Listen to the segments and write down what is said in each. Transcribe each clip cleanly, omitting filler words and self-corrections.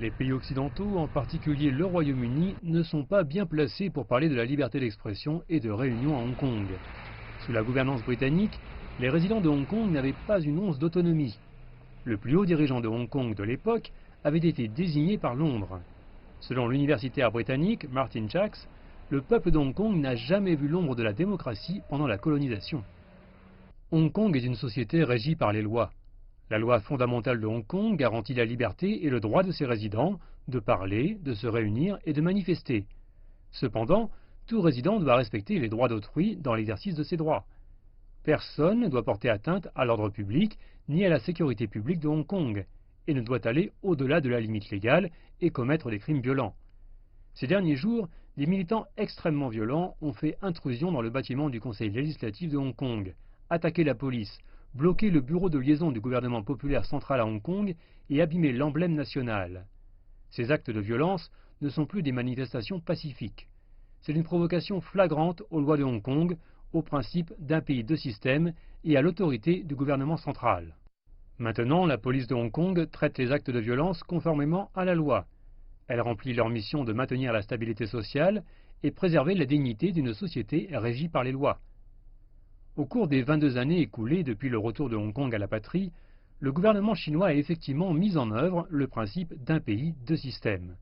Les pays occidentaux, en particulier le Royaume-Uni, ne sont pas bien placés pour parler de la liberté d'expression et de réunion à Hong Kong. Sous la gouvernance britannique, les résidents de Hong Kong n'avaient pas une once d'autonomie. Le plus haut dirigeant de Hong Kong de l'époque avait été désigné par Londres. Selon l'universitaire britannique Martin Jacks, le peuple de Hong Kong n'a jamais vu l'ombre de la démocratie pendant la colonisation. Hong Kong est une société régie par les lois. La loi fondamentale de Hong Kong garantit la liberté et le droit de ses résidents de parler, de se réunir et de manifester. Cependant, tout résident doit respecter les droits d'autrui dans l'exercice de ses droits. Personne ne doit porter atteinte à l'ordre public ni à la sécurité publique de Hong Kong et ne doit aller au-delà de la limite légale et commettre des crimes violents. Ces derniers jours, des militants extrêmement violents ont fait intrusion dans le bâtiment du Conseil législatif de Hong Kong, attaqué la police, bloqué le bureau de liaison du gouvernement populaire central à Hong Kong et abîmé l'emblème national. Ces actes de violence ne sont plus des manifestations pacifiques. C'est une provocation flagrante aux lois de Hong Kong, au principe d'un pays deux systèmes et à l'autorité du gouvernement central. Maintenant, la police de Hong Kong traite les actes de violence conformément à la loi. Elle remplit leur mission de maintenir la stabilité sociale et préserver la dignité d'une société régie par les lois. Au cours des 22 années écoulées depuis le retour de Hong Kong à la patrie, le gouvernement chinois a effectivement mis en œuvre le principe d'un pays, deux systèmes.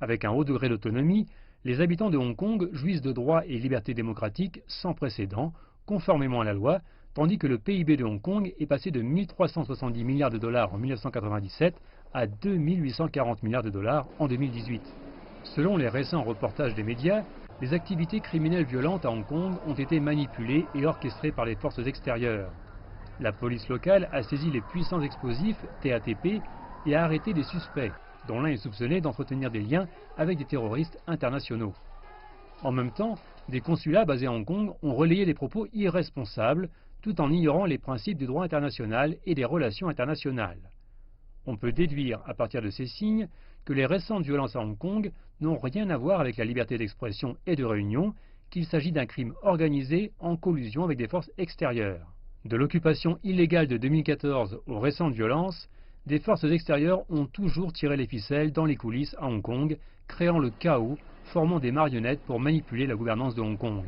Avec un haut degré d'autonomie, les habitants de Hong Kong jouissent de droits et libertés démocratiques sans précédent, conformément à la loi, tandis que le PIB de Hong Kong est passé de 1 370 milliards de dollars en 1997 à 2 840 milliards de dollars en 2018. Selon les récents reportages des médias, les activités criminelles violentes à Hong Kong ont été manipulées et orchestrées par les forces extérieures. La police locale a saisi les puissants explosifs TATP et a arrêté des suspects, dont l'un est soupçonné d'entretenir des liens avec des terroristes internationaux. En même temps, des consulats basés à Hong Kong ont relayé des propos irresponsables tout en ignorant les principes du droit international et des relations internationales. On peut déduire à partir de ces signes que les récentes violences à Hong Kong n'ont rien à voir avec la liberté d'expression et de réunion, qu'il s'agit d'un crime organisé en collusion avec des forces extérieures. De l'occupation illégale de 2014 aux récentes violences, des forces extérieures ont toujours tiré les ficelles dans les coulisses à Hong Kong, créant le chaos, formant des marionnettes pour manipuler la gouvernance de Hong Kong.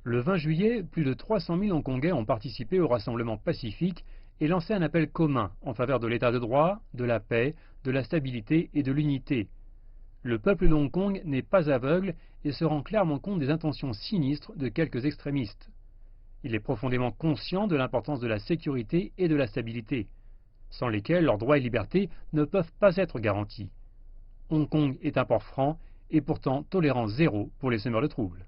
Le 20 juillet, plus de 300 000 Hongkongais ont participé au rassemblement pacifique et lancé un appel commun en faveur de l'état de droit, de la paix, de la stabilité et de l'unité. Le peuple de Hong Kong n'est pas aveugle et se rend clairement compte des intentions sinistres de quelques extrémistes. Il est profondément conscient de l'importance de la sécurité et de la stabilité, sans lesquelles leurs droits et libertés ne peuvent pas être garantis. Hong Kong est un port franc et pourtant tolérance zéro pour les semeurs de troubles.